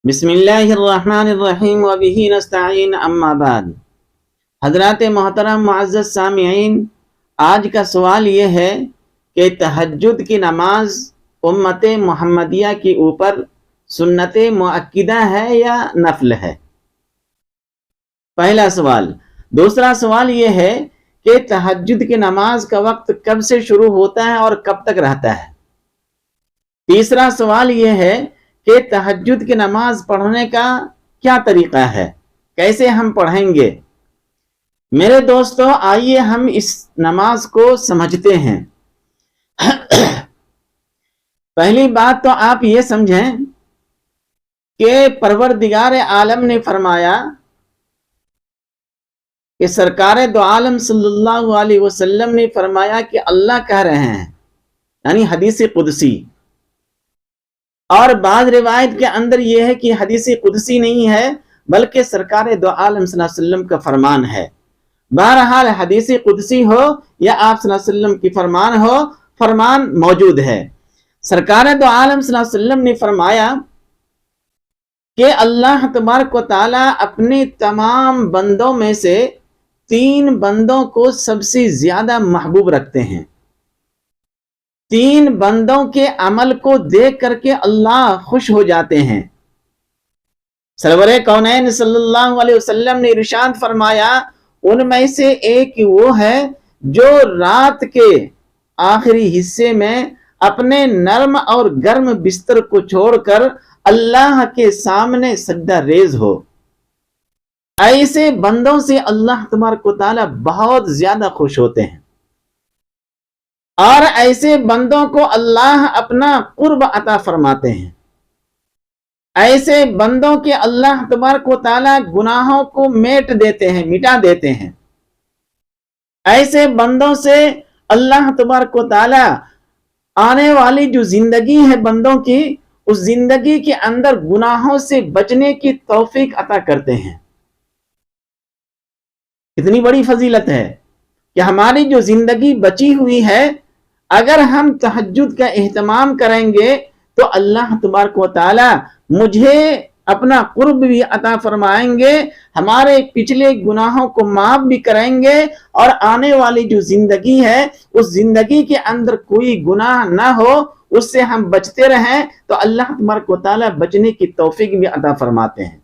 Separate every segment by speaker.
Speaker 1: بسم اللہ الرحمن الرحیم وبہ نستعین اما بعد۔ حضرات محترم معزز سامعین، آج کا سوال یہ ہے کہ تہجد کی نماز امت محمدیہ کے اوپر سنت مؤکدہ ہے یا نفل ہے؟ پہلا سوال۔ دوسرا سوال یہ ہے کہ تہجد کی نماز کا وقت کب سے شروع ہوتا ہے اور کب تک رہتا ہے؟ تیسرا سوال یہ ہے کہ تہجد کی نماز پڑھنے کا کیا طریقہ ہے، کیسے ہم پڑھیں گے؟ میرے دوستو، آئیے ہم اس نماز کو سمجھتے ہیں۔ پہلی بات تو آپ یہ سمجھیں کہ پروردگار عالم نے فرمایا کہ سرکار دو عالم صلی اللہ علیہ وسلم نے فرمایا کہ اللہ کہہ رہے ہیں، یعنی حدیث قدسی۔ اور بعض روایت کے اندر یہ ہے کہ حدیث قدسی نہیں ہے بلکہ سرکار دو عالم صلی اللہ علیہ وسلم کا فرمان ہے۔ بہرحال حدیث قدسی ہو یا آپ صلی اللہ علیہ وسلم کی فرمان ہو، فرمان موجود ہے۔ سرکار دو عالم صلی اللہ علیہ وسلم نے فرمایا کہ اللہ تبارک و تعالی اپنے تمام بندوں میں سے 3 بندوں کو سب سے زیادہ محبوب رکھتے ہیں۔ 3 بندوں کے عمل کو دیکھ کر کے اللہ خوش ہو جاتے ہیں۔ سرور کونین صلی اللہ علیہ وسلم نے ارشاد فرمایا، ان میں سے ایک وہ ہے جو رات کے آخری حصے میں اپنے نرم اور گرم بستر کو چھوڑ کر اللہ کے سامنے سجدہ ریز ہو۔ ایسے بندوں سے اللہ تبارک و تعالی بہت زیادہ خوش ہوتے ہیں، اور ایسے بندوں کو اللہ اپنا قرب عطا فرماتے ہیں۔ ایسے بندوں کے اللہ تبارک و تعالی گناہوں کو میٹ دیتے ہیں، مٹا دیتے ہیں۔ ایسے بندوں سے اللہ تبارک و تعالی آنے والی جو زندگی ہے بندوں کی، اس زندگی کے اندر گناہوں سے بچنے کی توفیق عطا کرتے ہیں۔ اتنی بڑی فضیلت ہے کہ ہماری جو زندگی بچی ہوئی ہے، اگر ہم تہجد کا اہتمام کریں گے تو اللہ تبارک و تعالی مجھے اپنا قرب بھی عطا فرمائیں گے، ہمارے پچھلے گناہوں کو معاف بھی کریں گے، اور آنے والی جو زندگی ہے اس زندگی کے اندر کوئی گناہ نہ ہو، اس سے ہم بچتے رہیں تو اللہ تبارک و تعالی بچنے کی توفیق بھی عطا فرماتے ہیں۔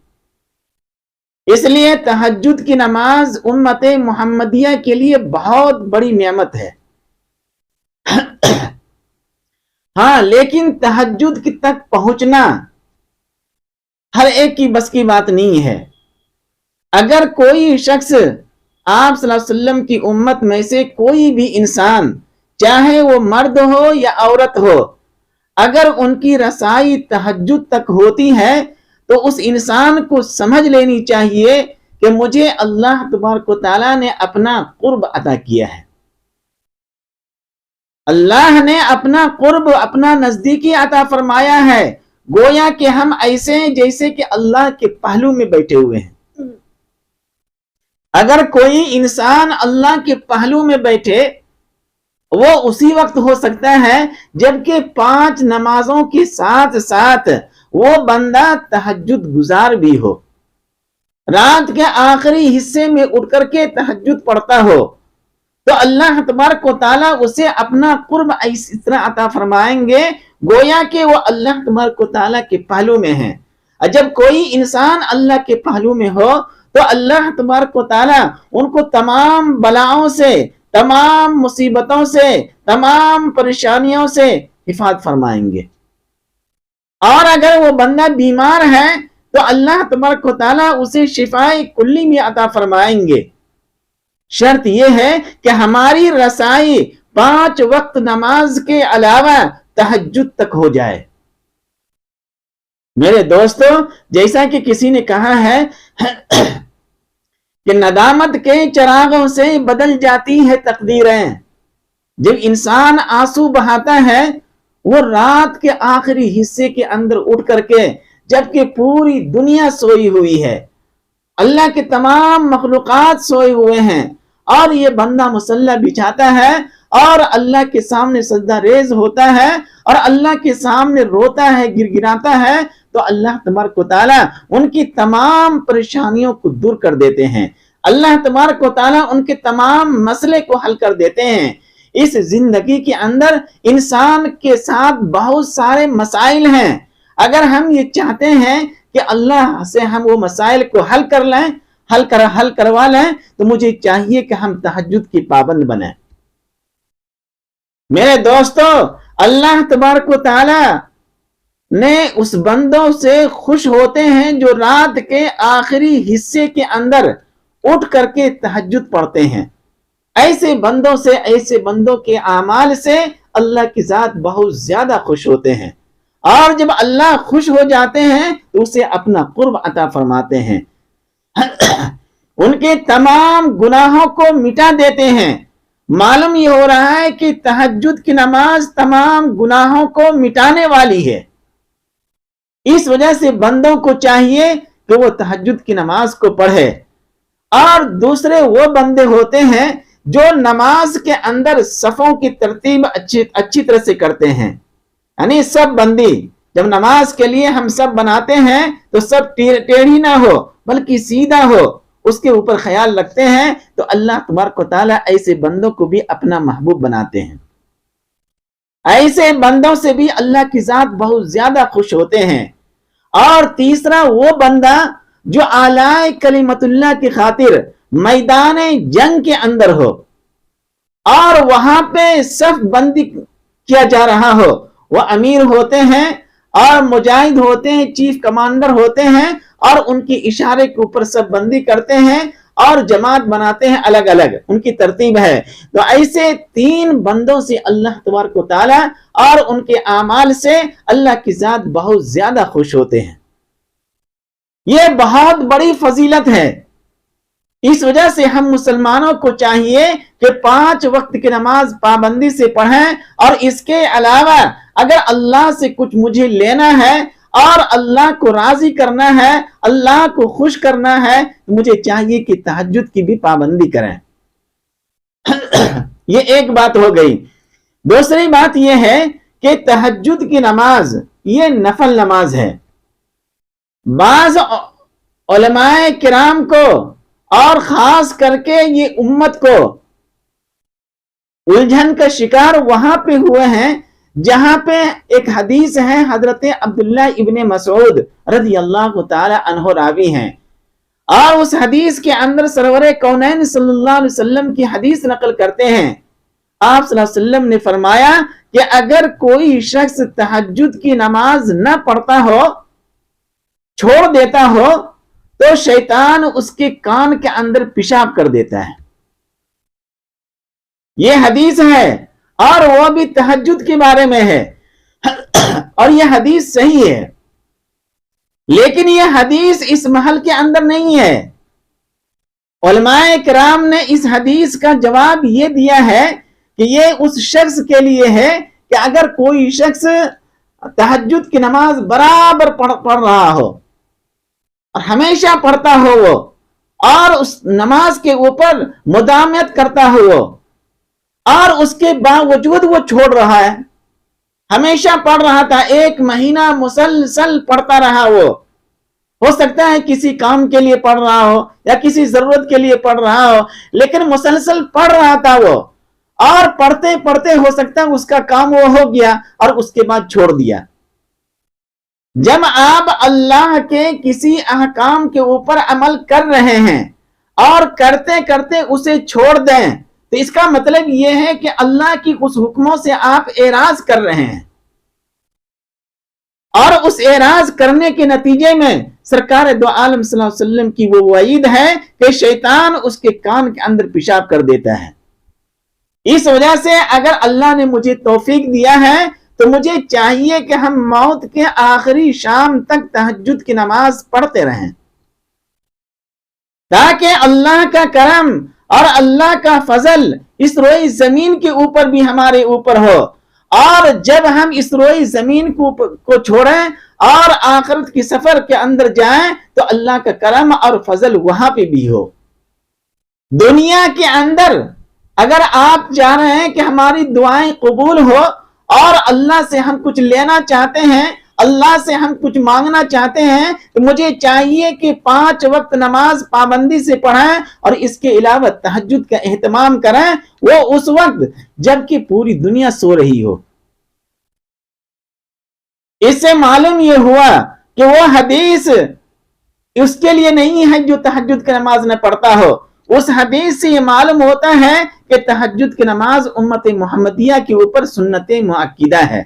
Speaker 1: اس لیے تہجد کی نماز امت محمدیہ کے لیے بہت بڑی نعمت ہے۔ ہاں، لیکن تہجد تک پہنچنا ہر ایک کی بس کی بات نہیں ہے۔ اگر کوئی شخص آپ صلی اللہ علیہ وسلم کی امت میں سے کوئی بھی انسان، چاہے وہ مرد ہو یا عورت ہو، اگر ان کی رسائی تہجد تک ہوتی ہے تو اس انسان کو سمجھ لینی چاہیے کہ مجھے اللہ تبارک و تعالیٰ نے اپنا قرب عطا کیا ہے۔ اللہ نے اپنا قرب، اپنا نزدیکی عطا فرمایا ہے، گویا کہ ہم ایسے ہیں جیسے کہ اللہ کے پہلو میں بیٹھے ہوئے ہیں۔ اگر کوئی انسان اللہ کے پہلو میں بیٹھے، وہ اسی وقت ہو سکتا ہے جبکہ 5 نمازوں کے ساتھ ساتھ وہ بندہ تہجد گزار بھی ہو، رات کے آخری حصے میں اٹھ کر کے تہجد پڑھتا ہو، تو اللہ تبارک و تعالیٰ اسے اپنا قرب اس طرح عطا فرمائیں گے گویا کہ وہ اللہ تبارک و تعالیٰ کے پہلو میں ہیں۔ جب کوئی انسان اللہ کے پہلو میں ہو تو اللہ تبارک و تعالیٰ ان کو تمام بلاؤں سے، تمام مصیبتوں سے، تمام پریشانیوں سے حفاظت فرمائیں گے۔ اور اگر وہ بندہ بیمار ہے تو اللہ تبارک و تعالیٰ اسے شفائے کلی میں عطا فرمائیں گے۔ شرط یہ ہے کہ ہماری رسائی 5 وقت نماز کے علاوہ تہجد تک ہو جائے۔ میرے دوستو، جیسا کہ کسی نے کہا ہے کہ ندامت کے چراغوں سے بدل جاتی ہے تقدیریں۔ جب انسان آنسو بہاتا ہے، وہ رات کے آخری حصے کے اندر اٹھ کر کے، جبکہ پوری دنیا سوئی ہوئی ہے، اللہ کے تمام مخلوقات سوئے ہوئے ہیں، اور یہ بندہ مصلی بچھاتا ہے اور اللہ کے سامنے سجدہ ریز ہوتا ہے اور اللہ کے سامنے روتا ہے، گر گراتا ہے، تو اللہ تبارک و تعالیٰ ان کی تمام پریشانیوں کو دور کر دیتے ہیں، اللہ تبارک و تعالیٰ ان کے تمام مسئلے کو حل کر دیتے ہیں۔ اس زندگی کے اندر انسان کے ساتھ بہت سارے مسائل ہیں، اگر ہم یہ چاہتے ہیں کہ اللہ سے ہم وہ مسائل کو حل کروا لیں تو مجھے چاہیے کہ ہم تہجد کی پابند بنیں۔ میرے دوستو، اللہ تبارک و تعالی نے اس بندوں سے خوش ہوتے ہیں جو رات کے آخری حصے کے اندر اٹھ کر کے تہجد پڑھتے ہیں۔ ایسے بندوں کے اعمال سے اللہ کی ذات بہت زیادہ خوش ہوتے ہیں، اور جب اللہ خوش ہو جاتے ہیں تو اسے اپنا قرب عطا فرماتے ہیں، ان کے تمام گناہوں کو مٹا دیتے ہیں۔ معلوم یہ ہو رہا ہے کہ تہجد کی نماز تمام گناہوں کو مٹانے والی ہے، اس وجہ سے بندوں کو چاہیے کہ وہ تہجد کی نماز کو پڑھے۔ اور دوسرے وہ بندے ہوتے ہیں جو نماز کے اندر صفوں کی ترتیب اچھی طرح سے کرتے ہیں، یعنی سب بندی جب نماز کے لیے ہم سب بناتے ہیں تو سب ٹیڑھی نہ ہو بلکہ سیدھا ہو، اس کے اوپر خیال رکھتے ہیں، تو اللہ تبارک و تعالیٰ ایسے بندوں کو بھی اپنا محبوب بناتے ہیں۔ ایسے بندوں سے بھی اللہ کی ذات بہت زیادہ خوش ہوتے ہیں۔ اور تیسرا وہ بندہ جو اعلی کلمت اللہ کی خاطر میدان جنگ کے اندر ہو اور وہاں پہ صف بندی کیا جا رہا ہو، وہ امیر ہوتے ہیں اور مجاہد ہوتے ہیں، چیف کمانڈر ہوتے ہیں، اور ان کی اشارے کے اوپر صف بندی کرتے ہیں اور جماعت بناتے ہیں، الگ الگ ان کی ترتیب ہے۔ تو ایسے تین بندوں سے اللہ تبارک و تعالی اور ان کے اعمال سے اللہ کی ذات بہت زیادہ خوش ہوتے ہیں۔ یہ بہت بڑی فضیلت ہے، اس وجہ سے ہم مسلمانوں کو چاہیے کہ 5 وقت کی نماز پابندی سے پڑھیں، اور اس کے علاوہ اگر اللہ سے کچھ مجھے لینا ہے اور اللہ کو راضی کرنا ہے، اللہ کو خوش کرنا ہے، تو مجھے چاہیے کہ تہجد کی بھی پابندی کریں۔ یہ ایک بات ہو گئی۔ دوسری بات یہ ہے کہ تہجد کی نماز یہ نفل نماز ہے۔ بعض علماء کرام کو اور خاص کر کے یہ امت کو الجھن کا شکار وہاں پہ ہوئے ہیں جہاں پہ ایک حدیث ہے، حضرت عبداللہ ابن مسعود رضی اللہ تعالی عنہ راوی ہیں، اور اس حدیث کے اندر سرور کونین صلی اللہ علیہ وسلم کی حدیث نقل کرتے ہیں۔ آپ صلی اللہ علیہ وسلم نے فرمایا کہ اگر کوئی شخص تہجد کی نماز نہ پڑھتا ہو، چھوڑ دیتا ہو، تو شیطان اس کے کان کے اندر پیشاب کر دیتا ہے۔ یہ حدیث ہے، اور وہ بھی تہجد کے بارے میں ہے، اور یہ حدیث صحیح ہے، لیکن یہ حدیث اس محل کے اندر نہیں ہے۔ علماء کرام نے اس حدیث کا جواب یہ دیا ہے کہ یہ اس شخص کے لیے ہے کہ اگر کوئی شخص تہجد کی نماز برابر پڑھ رہا ہو اور ہمیشہ پڑھتا ہو وہ، اور اس نماز کے اوپر مداومت کرتا ہو وہ، اور اس کے باوجود وہ چھوڑ رہا ہے، ہمیشہ پڑھ رہا تھا، 1 مہینہ مسلسل پڑھتا رہا، وہ ہو سکتا ہے کسی کام کے لیے پڑھ رہا ہو یا کسی ضرورت کے لیے پڑھ رہا ہو، لیکن مسلسل پڑھ رہا تھا وہ، اور پڑھتے پڑھتے ہو سکتا ہے اس کا کام وہ ہو گیا اور اس کے بعد چھوڑ دیا۔ جب آپ اللہ کے کسی احکام کے اوپر عمل کر رہے ہیں اور کرتے کرتے اسے چھوڑ دیں، تو اس کا مطلب یہ ہے کہ اللہ کی اس حکموں سے آپ اعراض کر رہے ہیں، اور اس اعراض کرنے کے نتیجے میں سرکار دو عالم صلی اللہ علیہ وسلم کی وہ وعید ہے کہ شیطان اس کے کان کے اندر پیشاب کر دیتا ہے۔ اس وجہ سے اگر اللہ نے مجھے توفیق دیا ہے تو مجھے چاہیے کہ ہم موت کے آخری شام تک تہجد کی نماز پڑھتے رہیں، تاکہ اللہ کا کرم اور اللہ کا فضل اس روئی زمین کے اوپر بھی ہمارے اوپر ہو، اور جب ہم اس روئی زمین کو چھوڑیں اور آخرت کی سفر کے اندر جائیں تو اللہ کا کرم اور فضل وہاں پہ بھی ہو۔ دنیا کے اندر اگر آپ چاہ رہے ہیں کہ ہماری دعائیں قبول ہو اور اللہ سے ہم کچھ لینا چاہتے ہیں، اللہ سے ہم کچھ مانگنا چاہتے ہیں، تو مجھے چاہیے کہ 5 وقت نماز پابندی سے پڑھیں اور اس کے علاوہ تہجد کا اہتمام کریں، وہ اس وقت جب کہ پوری دنیا سو رہی ہو۔ اس سے معلوم یہ ہوا کہ وہ حدیث اس کے لیے نہیں ہے جو تہجد کی نماز نہ پڑھتا ہو۔ اس حدیث سے یہ معلوم ہوتا ہے کہ تہجد کی نماز امت محمدیہ کے اوپر سنت مؤکدہ ہے۔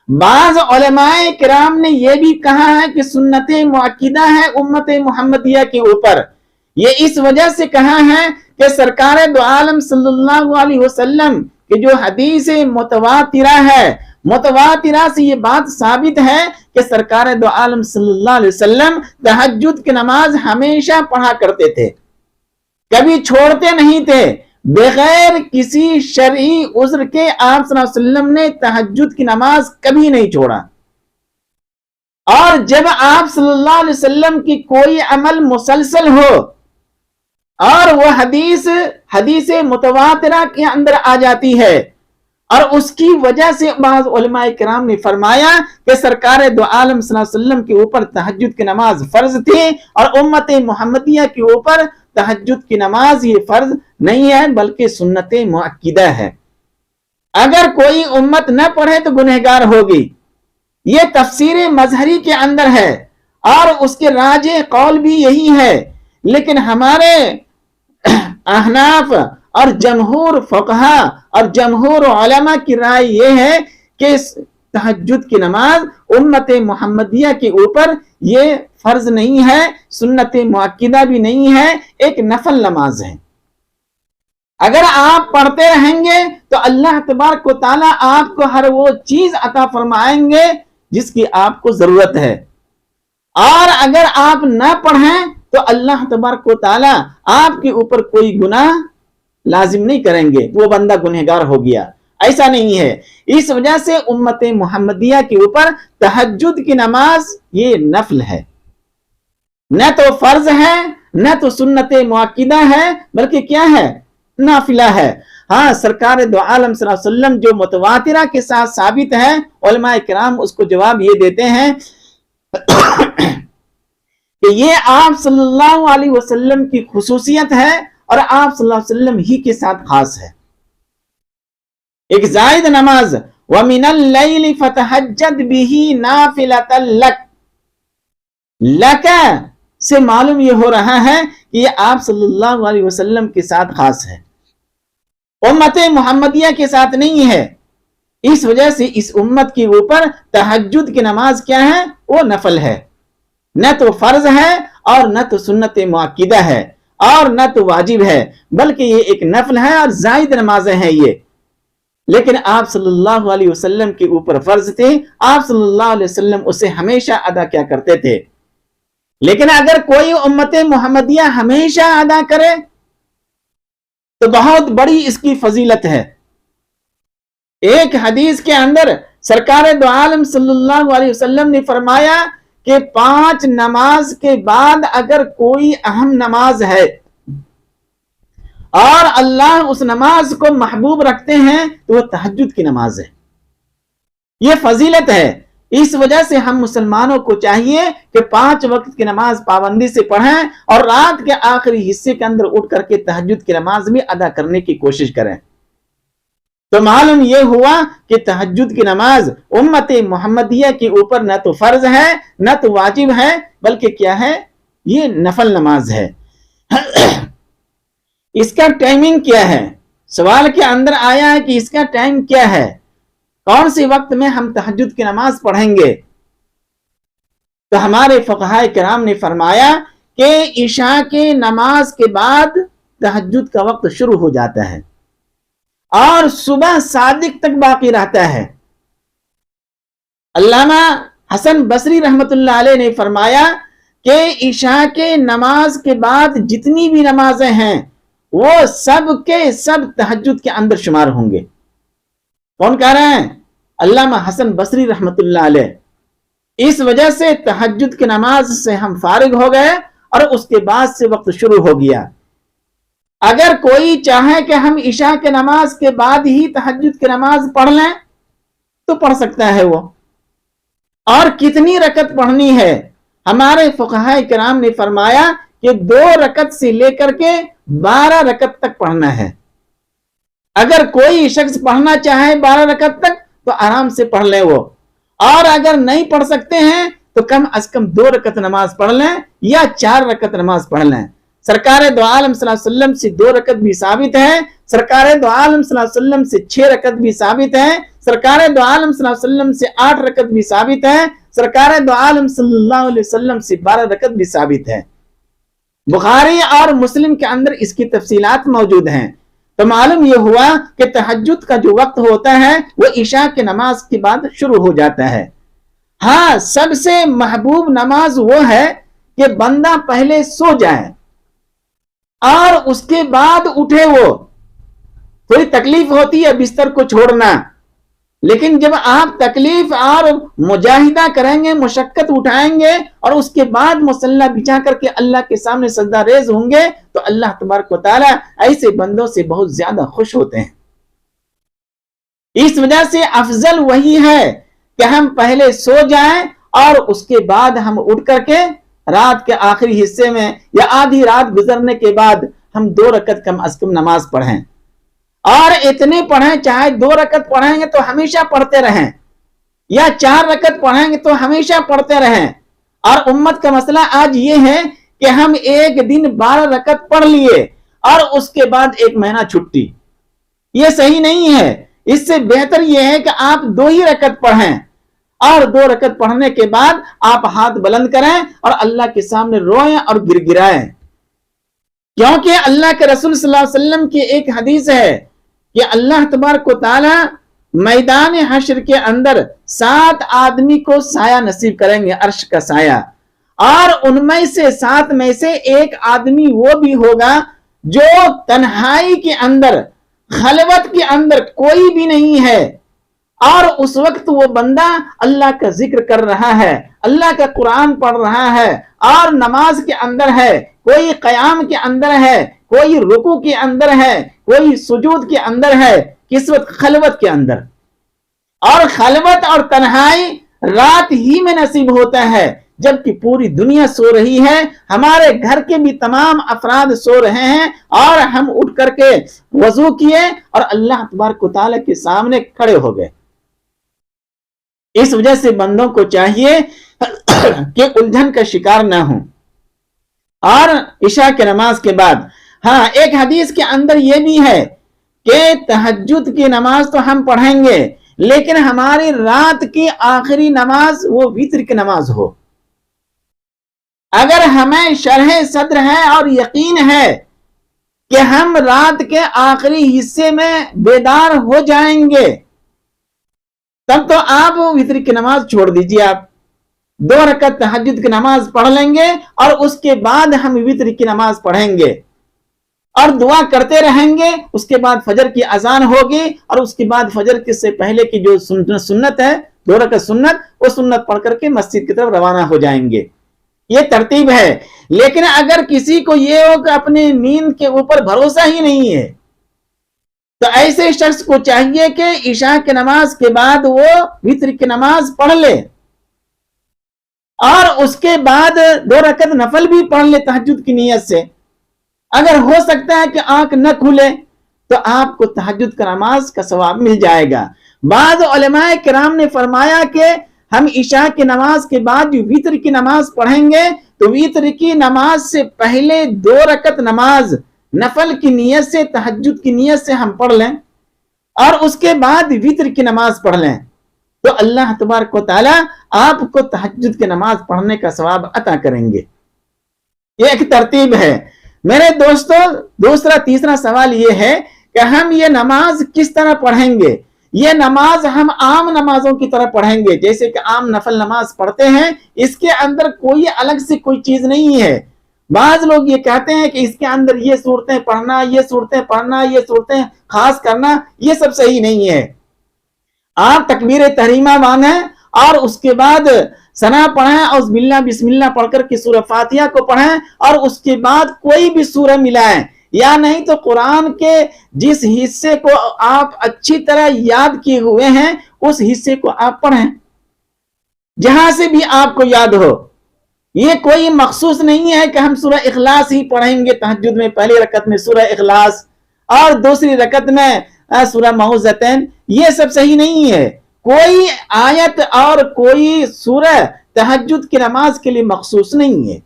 Speaker 1: بعض علماء کرام نے یہ بھی کہا ہے کہ سنت مؤکدہ ہے امت محمدیہ کے اوپر۔ یہ اس وجہ سے کہا ہے کہ سرکار دو عالم صلی اللہ علیہ وسلم کہ جو حدیث متواترہ ہے، متواترہ سے یہ بات ثابت ہے کہ سرکار دو عالم صلی اللہ علیہ وسلم تہجد کی نماز ہمیشہ پڑھا کرتے تھے، کبھی چھوڑتے نہیں تھے۔ بغیر کسی شرعی عذر کے آپ صلی اللہ علیہ وسلم نے تہجد کی نماز کبھی نہیں چھوڑا۔ اور جب آپ صلی اللہ علیہ وسلم کی کوئی عمل مسلسل ہو اور وہ حدیث متواترہ کے اندر آ جاتی ہے، اور اس کی وجہ سے بعض علماء کرام نے فرمایا کہ سرکار دو عالم صلی اللہ علیہ وسلم کے اوپر تہجد کی نماز فرض تھی، اور امت محمدیہ کے اوپر تہجد کی نماز یہ فرض نہیں ہے بلکہ سنت مؤکدہ ہے۔ اگر کوئی امت نہ پڑھے تو گنہگار ہوگی، یہ تفسیر مظہری کے اندر ہے اور اس کے راجح قول بھی یہی ہے۔ لیکن ہمارے احناف اور جمہور فقہا اور جمہور علماء کی رائے یہ ہے کہ تہجد کی نماز امت محمدیہ کے اوپر یہ فرض نہیں ہے، سنت مؤکدہ بھی نہیں ہے، ایک نفل نماز ہے۔ اگر آپ پڑھتے رہیں گے تو اللہ تبارک و تعالیٰ آپ کو ہر وہ چیز عطا فرمائیں گے جس کی آپ کو ضرورت ہے، اور اگر آپ نہ پڑھیں تو اللہ تبارک و تعالیٰ آپ کے اوپر کوئی گناہ لازم نہیں کریں گے، وہ بندہ گنہگار ہو گیا، ایسا نہیں ہے۔ اس وجہ سے امت محمدیہ کے اوپر تہجد کی نماز یہ نفل ہے، نہ تو فرض ہے نہ تو سنت مؤکدہ ہے، بلکہ کیا ہے؟ نافلہ ہے۔ ہاں، سرکار دو عالم صلی اللہ علیہ وسلم جو متواترہ کے ساتھ ثابت ہے، علماء کرام اس کو جواب یہ دیتے ہیں کہ یہ آپ صلی اللہ علیہ وسلم کی خصوصیت ہے اور آپ صلی اللہ علیہ وسلم ہی کے ساتھ خاص ہے۔ ایک زائد نماز وَمِنَ اللَّيْلِ فَتَحَجَّدْ بِهِ نَافِلَةً لَكَ، لَكَ سے معلوم یہ ہو رہا ہے کہ یہ آپ صلی اللہ علیہ وسلم کے ساتھ خاص ہے، امت محمدیہ کے ساتھ نہیں ہے۔ اس وجہ سے اس امت کے اوپر تہجد کی نماز کیا ہے؟ وہ نفل ہے، نہ تو فرض ہے اور نہ تو سنت مؤکدہ ہے اور نہ تو واجب ہے، بلکہ یہ ایک نفل ہے اور زائد نمازیں ہیں یہ۔ لیکن آپ صلی اللہ علیہ وسلم کے اوپر فرض تھے، آپ صلی اللہ علیہ وسلم اسے ہمیشہ ادا کیا کرتے تھے۔ لیکن اگر کوئی امت محمدیہ ہمیشہ ادا کرے تو بہت بڑی اس کی فضیلت ہے۔ ایک حدیث کے اندر سرکار دو عالم صلی اللہ علیہ وسلم نے فرمایا کہ 5 نماز کے بعد اگر کوئی اہم نماز ہے اور اللہ اس نماز کو محبوب رکھتے ہیں تو وہ تہجد کی نماز ہے، یہ فضیلت ہے۔ اس وجہ سے ہم مسلمانوں کو چاہیے کہ 5 وقت کی نماز پابندی سے پڑھیں اور رات کے آخری حصے کے اندر اٹھ کر کے تہجد کی نماز بھی ادا کرنے کی کوشش کریں۔ تو معلوم یہ ہوا کہ تہجد کی نماز امت محمدیہ کے اوپر نہ تو فرض ہے نہ تو واجب ہے، بلکہ کیا ہے؟ یہ نفل نماز ہے۔ اس کا ٹائمنگ کیا ہے؟ سوال کے اندر آیا ہے کہ اس کا ٹائم کیا ہے، کون سی وقت میں ہم تہجد کی نماز پڑھیں گے؟ تو ہمارے فقہاء کرام نے فرمایا کہ عشاء کے نماز کے بعد تہجد کا وقت شروع ہو جاتا ہے اور صبح صادق تک باقی رہتا ہے۔ علامہ حسن بصری رحمت اللہ علیہ نے فرمایا کہ عشاء کے نماز کے بعد جتنی بھی نمازیں ہیں وہ سب کے سب تہجد کے اندر شمار ہوں گے۔ کون کہہ رہے ہیں؟ علامہ حسن بصری رحمت اللہ علیہ۔ اس وجہ سے تہجد کی نماز سے ہم فارغ ہو گئے اور اس کے بعد سے وقت شروع ہو گیا۔ اگر کوئی چاہے کہ ہم عشاء کے نماز کے بعد ہی تہجد کی نماز پڑھ لیں تو پڑھ سکتا ہے وہ. اور کتنی رکعت پڑھنی ہے؟ ہمارے فقہاء کرام نے فرمایا کہ 2 رکعت سے لے کر کے 12 رکعت تک پڑھنا ہے. اگر کوئی شخص پڑھنا چاہے 12 رکعت تک تو آرام سے پڑھ لیں وہ، اور اگر نہیں پڑھ سکتے ہیں تو کم از کم 2 رکعت نماز پڑھ لیں یا 4 رکعت نماز پڑھ لیں. سرکار دو عالم صلی اللہ علیہ وسلم سے 2 رکعت بھی ثابت ہے، سرکار دو عالم صلی اللہ علیہ وسلم سے 6 رکعت بھی ثابت ہے، سرکار دو عالم صلی اللہ علیہ وسلم سے 8 رکعت بھی ثابت ہے، سرکار دو عالم صلی اللہ علیہ وسلم سے 12 رکعت بھی ثابت ہے. بخاری اور مسلم کے اندر اس کی تفصیلات موجود ہیں. تو معلوم یہ ہوا کہ تہجد کا جو وقت ہوتا ہے وہ عشاء کی نماز کے بعد شروع ہو جاتا ہے. ہاں، سب سے محبوب نماز وہ ہے کہ بندہ پہلے سو جائے اور اس کے بعد اٹھے. وہ تھوڑی تکلیف ہوتی ہے بستر کو چھوڑنا، لیکن جب آپ تکلیف اور مجاہدہ کریں گے، مشقت اٹھائیں گے اور اس کے بعد مصلی بچھا کر کے اللہ کے سامنے سجدہ ریز ہوں گے تو اللہ تبارک و تعالیٰ ایسے بندوں سے بہت زیادہ خوش ہوتے ہیں. اس وجہ سے افضل وہی ہے کہ ہم پہلے سو جائیں اور اس کے بعد ہم اٹھ کر کے رات کے آخری حصے میں یا آدھی رات گزرنے کے بعد ہم 2 رکعت کم از کم نماز پڑھیں. اور اتنے پڑھیں، چاہے 2 رکعت پڑھیں گے تو ہمیشہ پڑھتے رہیں، یا 4 رکعت پڑھیں گے تو ہمیشہ پڑھتے رہیں. اور امت کا مسئلہ آج یہ ہے کہ ہم ایک دن 12 رکعت پڑھ لیے اور اس کے بعد 1 مہینہ چھٹی. یہ صحیح نہیں ہے. اس سے بہتر یہ ہے کہ آپ 2 ہی رکعت پڑھیں اور 2 رکعت پڑھنے کے بعد آپ ہاتھ بلند کریں اور اللہ کے سامنے روئیں اور گر گرائیں. کیونکہ اللہ کے رسول صلی اللہ علیہ وسلم کی ایک حدیث ہے کہ اللہ تبارک و تعالی میدان حشر کے اندر 7 آدمی کو سایہ نصیب کریں گے، عرش کا سایہ. اور ان میں سے 7 میں سے ایک آدمی وہ بھی ہوگا جو تنہائی کے اندر، خلوت کے اندر کوئی بھی نہیں ہے، اور اس وقت وہ بندہ اللہ کا ذکر کر رہا ہے، اللہ کا قرآن پڑھ رہا ہے اور نماز کے اندر ہے، کوئی قیام کے اندر ہے، کوئی رکوع کے اندر ہے، کوئی سجود کے اندر ہے. کس وقت؟ خلوت کے اندر. اور خلوت اور تنہائی رات ہی میں نصیب ہوتا ہے جبکہ پوری دنیا سو رہی ہے، ہمارے گھر کے بھی تمام افراد سو رہے ہیں اور ہم اٹھ کر کے وضو کیے اور اللہ تبارک و تعالیٰ کے سامنے کھڑے ہو گئے. اس وجہ سے بندوں کو چاہیے کہ الجھن کا شکار نہ ہوں. اور عشاء کی نماز کے بعد ہاں، ایک حدیث کے اندر یہ بھی ہے کہ تہجد کی نماز تو ہم پڑھیں گے لیکن ہماری رات کی آخری نماز وہ وتر کی نماز ہو. اگر ہمیں شرح صدر ہے اور یقین ہے کہ ہم رات کے آخری حصے میں بیدار ہو جائیں گے تب تو آپ وتر کی نماز چھوڑ دیجیے. آپ 2 رکعت تہجد کی نماز پڑھ لیں گے اور اس کے بعد ہم وتر کی نماز پڑھیں گے اور دعا کرتے رہیں گے. اس کے بعد فجر کی اذان ہوگی اور اس کے بعد فجر کے سے پہلے کی جو سنت ہے 2 رکعت سنت، وہ سنت پڑھ کر کے مسجد کی طرف روانہ ہو جائیں گے. یہ ترتیب ہے. لیکن اگر کسی کو یہ ہو کہ اپنی نیند کے اوپر بھروسہ ہی نہیں ہے تو ایسے شخص کو چاہیے کہ عشاء کی نماز کے بعد وہ وتر کی نماز پڑھ لے اور اس کے بعد 2 رکعت نفل بھی پڑھ لے تہجد کی نیت سے. اگر ہو سکتا ہے کہ آنکھ نہ کھلے تو آپ کو تہجد کی نماز کا ثواب مل جائے گا. بعض علماء کرام نے فرمایا کہ ہم عشاء کی نماز کے بعد جو وتر کی نماز پڑھیں گے تو وتر کی نماز سے پہلے 2 رکعت نماز نفل کی نیت سے، تہجد کی نیت سے ہم پڑھ لیں اور اس کے بعد وتر کی نماز پڑھ لیں تو اللہ تبارک و تعالی آپ کو تہجد کی نماز پڑھنے کا ثواب عطا کریں گے. یہ ایک ترتیب ہے. میرے دوستو، دوسرا تیسرا سوال یہ ہے کہ ہم یہ نماز کس طرح پڑھیں گے؟ یہ نماز ہم عام نمازوں کی طرح پڑھیں گے جیسے کہ عام نفل نماز پڑھتے ہیں. اس کے اندر کوئی الگ سے کوئی چیز نہیں ہے. بعض لوگ یہ کہتے ہیں کہ اس کے اندر یہ صورتیں پڑھنا، یہ صورتیں پڑھنا، یہ صورتیں خاص کرنا، یہ سب صحیح نہیں ہے. آپ تکبیر تحریمہ مانگیں اور اس کے بعد ثنا پڑھیں اور بسم اللہ پڑھ کر کے سورہ فاتحہ کو پڑھیں اور اس کے بعد کوئی بھی سورہ ملائیں. یا نہیں تو قرآن کے جس حصے کو آپ اچھی طرح یاد کیے ہوئے ہیں اس حصے کو آپ پڑھیں، جہاں سے بھی آپ کو یاد ہو۔ یہ کوئی مخصوص نہیں ہے کہ ہم سورہ اخلاص ہی پڑھیں گے تہجد میں، پہلی رکعت میں سورہ اخلاص اور دوسری رکعت میں سورہ معوذتین، یہ سب صحیح نہیں ہے۔ کوئی آیت اور کوئی سورہ تہجد کی نماز کے لیے مخصوص نہیں ہے،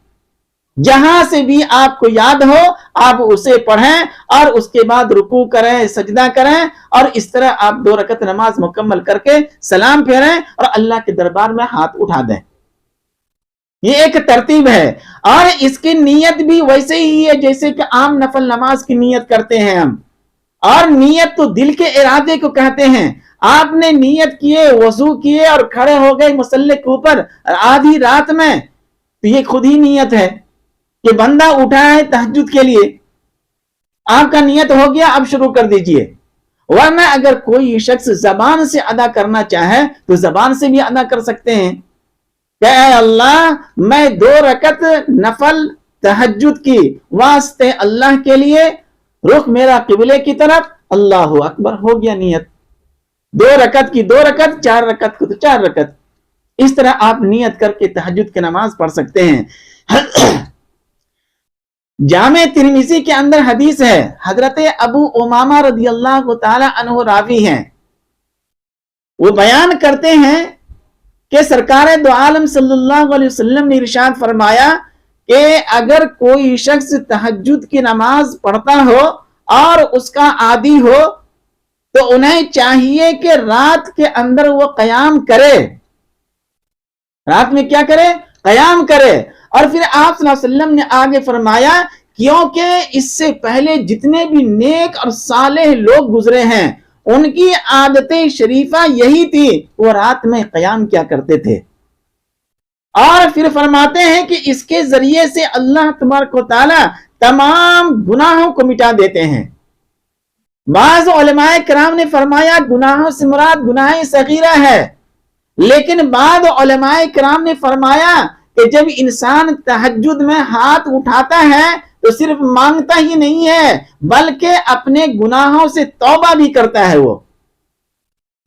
Speaker 1: جہاں سے بھی آپ کو یاد ہو آپ اسے پڑھیں اور اس کے بعد رکوع کریں، سجدہ کریں، اور اس طرح آپ 2 رکعت نماز مکمل کر کے سلام پھیریں اور اللہ کے دربار میں ہاتھ اٹھا دیں۔ یہ ایک ترتیب ہے، اور اس کی نیت بھی ویسے ہی ہے جیسے کہ عام نفل نماز کی نیت کرتے ہیں ہم، اور نیت تو دل کے ارادے کو کہتے ہیں۔ آپ نے نیت کیے، وضو کیے اور کھڑے ہو گئے مصلی کے اوپر آدھی رات میں، تو یہ خود ہی نیت ہے کہ بندہ اٹھا ہے تہجد کے لیے، آپ کا نیت ہو گیا، اب شروع کر دیجئے۔ ورنہ اگر کوئی شخص زبان سے ادا کرنا چاہے تو زبان سے بھی ادا کر سکتے ہیں کہ اے اللہ میں 2 رکعت نفل تہجد کی واسطے اللہ کے لیے، رخ میرا قبلے کی طرف، اللہ اکبر، ہو گیا نیت۔ 2 رکعت کی 2 رکعت، 4 رکعت کی تو 4 رکعت، اس طرح آپ نیت کر کے تہجد کی نماز پڑھ سکتے ہیں۔ جامع ترمذی کے اندر حدیث ہے، حضرت ابو امامہ رضی اللہ تعالی عنہ راوی ہیں، وہ بیان کرتے ہیں کہ سرکار دو عالم صلی اللہ علیہ وسلم نے ارشاد فرمایا کہ اگر کوئی شخص تہجد کی نماز پڑھتا ہو اور اس کا عادی ہو تو انہیں چاہیے کہ رات کے اندر وہ قیام کرے، رات میں کیا کرے؟ قیام کرے۔ اور پھر آپ صلی اللہ علیہ وسلم نے آگے فرمایا کیونکہ اس سے پہلے جتنے بھی نیک اور صالح لوگ گزرے ہیں ان کی عادت شریفہ یہی تھی، وہ رات میں قیام کیا کرتے تھے۔ اور پھر فرماتے ہیں کہ اس کے ذریعے سے اللہ تبارک و تعالی تمام گناہوں کو مٹا دیتے ہیں۔ بعض علماء کرام نے فرمایا گناہوں سے مراد گناہ صغیرہ ہے، لیکن بعض علماء کرام نے فرمایا کہ جب انسان تہجد میں ہاتھ اٹھاتا ہے تو صرف مانگتا ہی نہیں ہے بلکہ اپنے گناہوں سے توبہ بھی کرتا ہے وہ،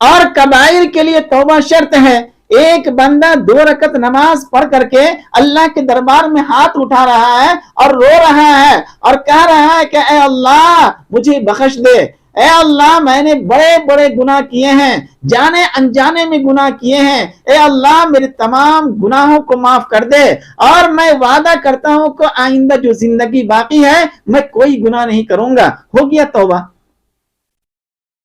Speaker 1: اور کبائر کے لیے توبہ شرط ہے۔ ایک بندہ 2 رکعت نماز پڑھ کر کے اللہ کے دربار میں ہاتھ اٹھا رہا ہے اور رو رہا ہے اور کہہ رہا ہے کہ اے اللہ مجھے بخش دے، اے اللہ میں نے بڑے بڑے گناہ کیے ہیں، جانے انجانے میں گناہ کیے ہیں، اے اللہ میرے تمام گناہوں کو معاف کر دے، اور میں وعدہ کرتا ہوں کہ آئندہ جو زندگی باقی ہے میں کوئی گناہ نہیں کروں گا، ہو گیا توبہ۔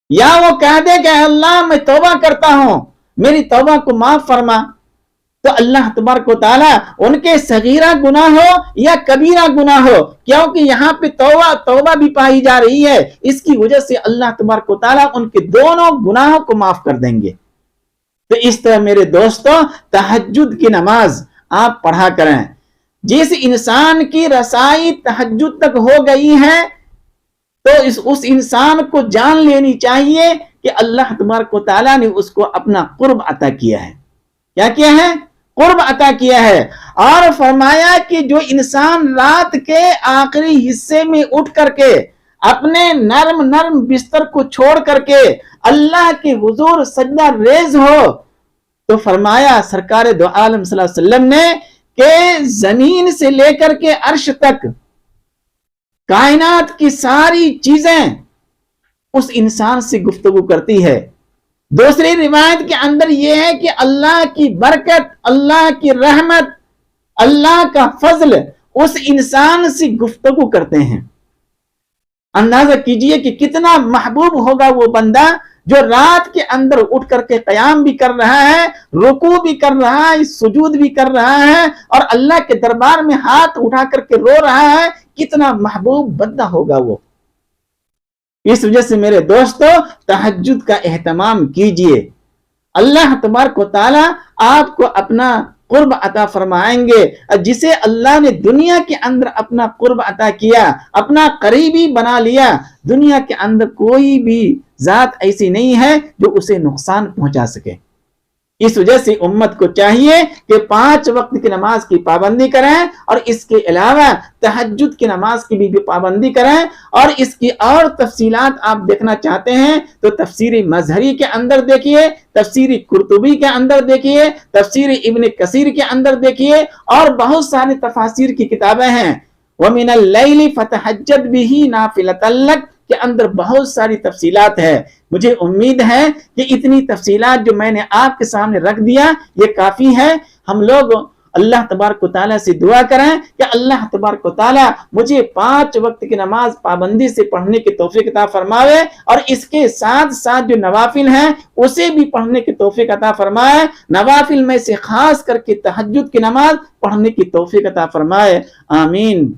Speaker 1: یا وہ کہہ دے کہ اے اللہ میں توبہ کرتا ہوں، میری توبہ کو معاف فرما، تو اللہ تبارک و تعالیٰ ان کے صغیرہ گناہ ہو یا کبیرہ گناہ ہو، کیونکہ یہاں پہ توبہ بھی پائی جا رہی ہے، اس کی وجہ سے اللہ تبارک و تعالیٰ ان کے دونوں گناہوں کو معاف کر دیں گے۔ تو اس طرح میرے دوستو تہجد کی نماز آپ پڑھا کریں۔ جس انسان کی رسائی تہجد تک ہو گئی ہے تو اس انسان کو جان لینی چاہیے کہ اللہ تبارک و تعالیٰ نے اس کو اپنا قرب عطا کیا ہے۔ کیا کیا ہے؟ قرب عطا کیا ہے۔ اور فرمایا کہ جو انسان رات کے آخری حصے میں اٹھ کر کے اپنے نرم بستر کو چھوڑ کر کے اللہ کے حضور سجدہ ریز ہو، تو فرمایا سرکار دو عالم صلی اللہ علیہ وسلم نے کہ زمین سے لے کر کے عرش تک کائنات کی ساری چیزیں اس انسان سے گفتگو کرتی ہے۔ دوسری روایت کے اندر یہ ہے کہ اللہ کی برکت، اللہ کی رحمت، اللہ کا فضل اس انسان سے گفتگو کرتے ہیں۔ اندازہ کیجئے کہ کتنا محبوب ہوگا وہ بندہ جو رات کے اندر اٹھ کر کے قیام بھی کر رہا ہے، رکوع بھی کر رہا ہے، سجود بھی کر رہا ہے، اور اللہ کے دربار میں ہاتھ اٹھا کر کے رو رہا ہے۔ کتنا محبوب بندہ ہوگا وہ۔ اس وجہ سے میرے دوستو تہجد کا اہتمام کیجئے، اللہ تبارک و تعالی آپ کو اپنا قرب عطا فرمائیں گے۔ جسے اللہ نے دنیا کے اندر اپنا قرب عطا کیا، اپنا قریبی بنا لیا، دنیا کے اندر کوئی بھی ذات ایسی نہیں ہے جو اسے نقصان پہنچا سکے۔ اس وجہ سے امت کو چاہیے کہ 5 وقت کی نماز کی پابندی کریں اور اس کے علاوہ تہجد کی نماز کی بھی پابندی کریں. اور اس کی اور تفصیلات آپ دیکھنا چاہتے ہیں تو تفسیر مظہری کے اندر دیکھیے, تفسیر قرطبی کے اندر دیکھیے, تفسیر ابن کثیر کے اندر دیکھیے, اور بہت ساری تفاسیر کی کتابیں ہیں. وَمِنَ اللَّيْلِ فَتَهَجَّدْ بِهِ نَافِلَةً لَكَ کے اندر بہت ساری تفصیلات ہے. مجھے امید ہے کہ اتنی تفصیلات جو میں نے آپ کے سامنے رکھ دیا یہ کافی ہے. ہم لوگ اللہ تبارک و تعالیٰ سے دعا کریں کہ اللہ تبارک و تعالیٰ مجھے 5 وقت کی نماز پابندی سے پڑھنے کی توفیق عطا فرمائے, اور اس کے ساتھ ساتھ جو نوافل ہیں اسے بھی پڑھنے کی توفیق عطا فرمائے. نوافل میں سے خاص کر کے تہجد کی نماز پڑھنے کی توفیق عطا فرمائے. آمین.